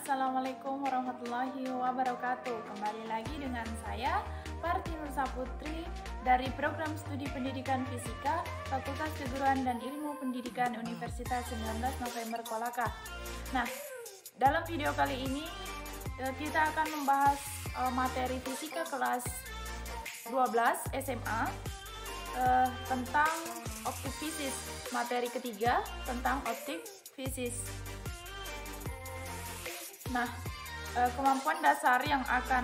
Assalamualaikum warahmatullahi wabarakatuh. Kembali lagi dengan saya, Parti Nur Saputri, dari Program Studi Pendidikan Fisika, Fakultas Keguruan dan Ilmu Pendidikan Universitas 19 November Kolaka. Nah, dalam video kali ini kita akan membahas materi fisika kelas 12 SMA tentang optik fisis. Materi ketiga tentang optik fisis. Nah, kemampuan dasar yang akan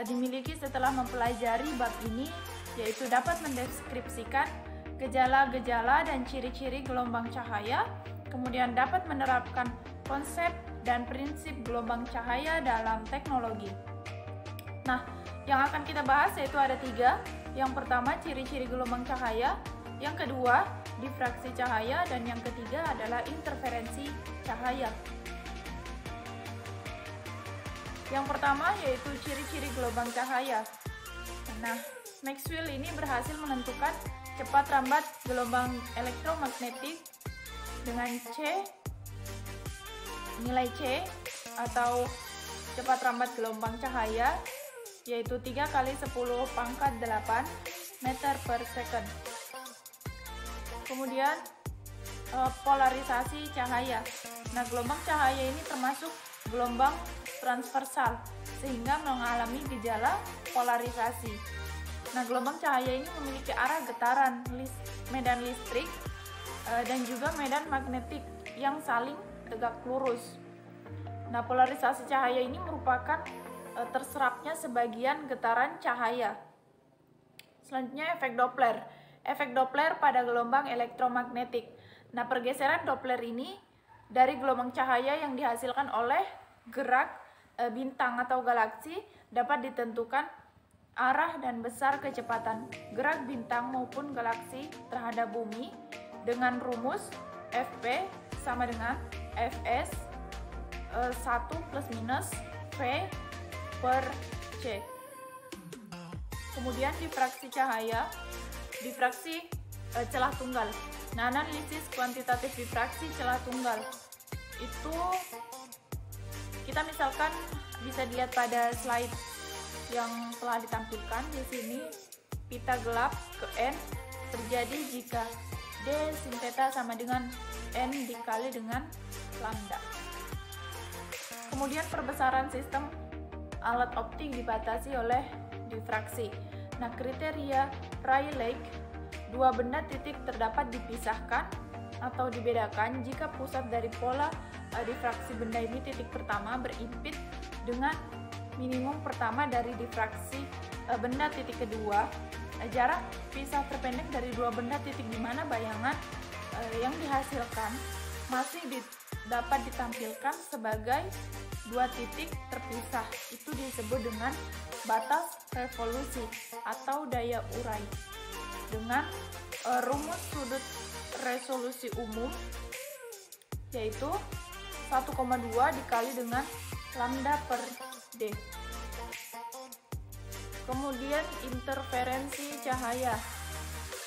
dimiliki setelah mempelajari bab ini yaitu dapat mendeskripsikan gejala-gejala dan ciri-ciri gelombang cahaya, kemudian dapat menerapkan konsep dan prinsip gelombang cahaya dalam teknologi. Nah, yang akan kita bahas yaitu ada tiga. Yang pertama, ciri-ciri gelombang cahaya, yang kedua, difraksi cahaya, dan yang ketiga adalah interferensi cahaya. Yang pertama yaitu ciri-ciri gelombang cahaya. Nah, Maxwell ini berhasil menentukan cepat rambat gelombang elektromagnetik dengan nilai C atau cepat rambat gelombang cahaya yaitu 3 kali 10 pangkat 8 meter per second. Kemudian polarisasi cahaya. Nah, gelombang cahaya ini termasuk gelombang transversal sehingga mengalami gejala polarisasi. Nah, gelombang cahaya ini memiliki arah getaran medan listrik dan juga medan magnetik yang saling tegak lurus. Nah, polarisasi cahaya ini merupakan terserapnya sebagian getaran cahaya. Selanjutnya efek Doppler. Efek Doppler pada gelombang elektromagnetik. Nah, pergeseran Doppler ini dari gelombang cahaya yang dihasilkan oleh gerak bintang atau galaksi dapat ditentukan arah dan besar kecepatan gerak bintang maupun galaksi terhadap bumi dengan rumus Fp sama dengan Fs 1 plus minus V per C. Kemudian difraksi cahaya, difraksi celah tunggal. Nah, analisis kuantitatif difraksi celah tunggal itu kita misalkan bisa dilihat pada slide yang telah ditampilkan di sini. Pita gelap ke N terjadi jika D sin theta sama dengan N dikali dengan lambda. Kemudian perbesaran sistem alat optik dibatasi oleh difraksi. Nah, kriteria Rayleigh, dua benda titik terdapat dipisahkan atau dibedakan jika pusat dari pola difraksi benda ini titik pertama berimpit dengan minimum pertama dari difraksi benda titik kedua. Jarak pisah terpendek dari dua benda titik di mana bayangan yang dihasilkan masih dapat ditampilkan sebagai dua titik terpisah. Itu disebut dengan batas revolusi atau daya urai. Dengan rumus sudut resolusi umum yaitu 1,2 dikali dengan lambda per D. Kemudian interferensi cahaya.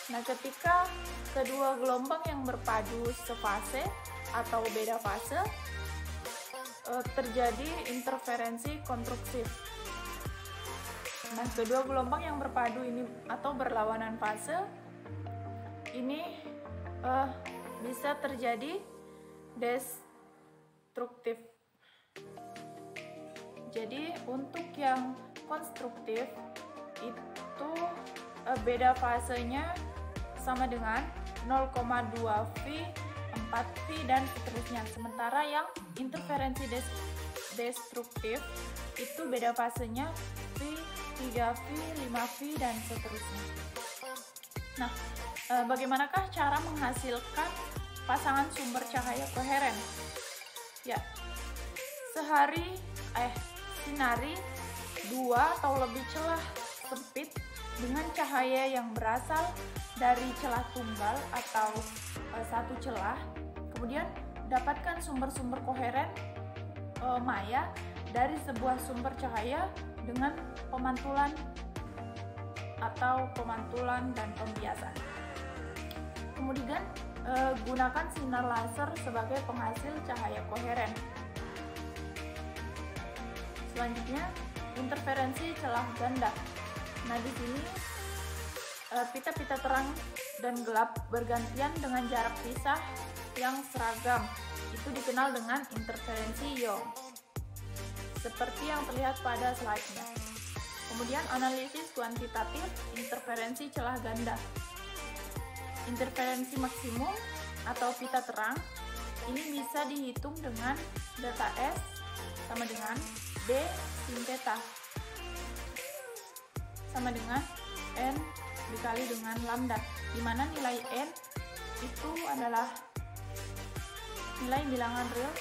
Nah, ketika kedua gelombang yang berpadu sefase atau beda fase terjadi interferensi konstruktif. Nah, kedua gelombang yang berpadu ini atau berlawanan fase ini bisa terjadi destruktif. Jadi untuk yang konstruktif itu beda fasenya sama dengan 0,2 V, 4 V dan seterusnya. Sementara yang interferensi destruktif itu beda fasenya V, 3 V, 5 V dan seterusnya. Nah, bagaimanakah cara menghasilkan pasangan sumber cahaya koheren? Ya, sinari dua atau lebih celah sempit dengan cahaya yang berasal dari celah tunggal atau satu celah. Kemudian dapatkan sumber-sumber koheren maya dari sebuah sumber cahaya dengan pemantulan dan pembiasan. Kemudian gunakan sinar laser sebagai penghasil cahaya koheren. Selanjutnya, interferensi celah ganda. Nah, di sini pita-pita terang dan gelap bergantian dengan jarak pisah yang seragam. Itu dikenal dengan interferensi Young, seperti yang terlihat pada slide-nya. Kemudian analisis kuantitatif interferensi celah ganda. Interferensi maksimum atau pita terang ini bisa dihitung dengan delta S sama dengan D sin theta sama dengan N dikali dengan lambda, di mana nilai N itu adalah nilai bilangan real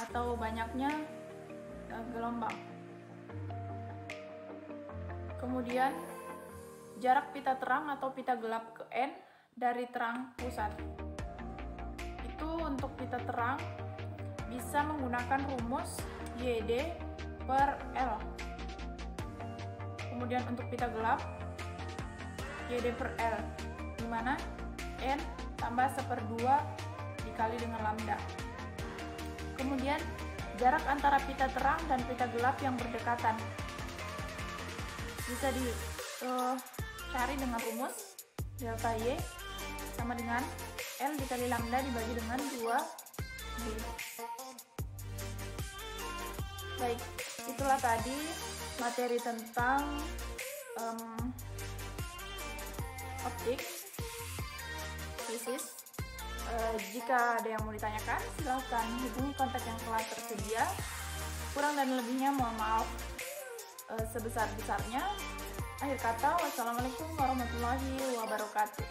atau banyaknya gelombang. Kemudian jarak pita terang atau pita gelap ke N dari terang pusat. Itu untuk pita terang bisa menggunakan rumus YD per L. Kemudian untuk pita gelap YD per L, di mana N tambah 1/2 dikali dengan lambda. Kemudian jarak antara pita terang dan pita gelap yang berdekatan bisa dicari dengan rumus delta Y sama dengan L dikali lambda dibagi dengan 2B. Baik, itulah tadi materi tentang optik fisis. Jika ada yang mau ditanyakan, silahkan hubungi kontak yang telah tersedia. Kurang dan lebihnya mohon maaf sebesar-besarnya. Akhir kata, wassalamualaikum warahmatullahi wabarakatuh.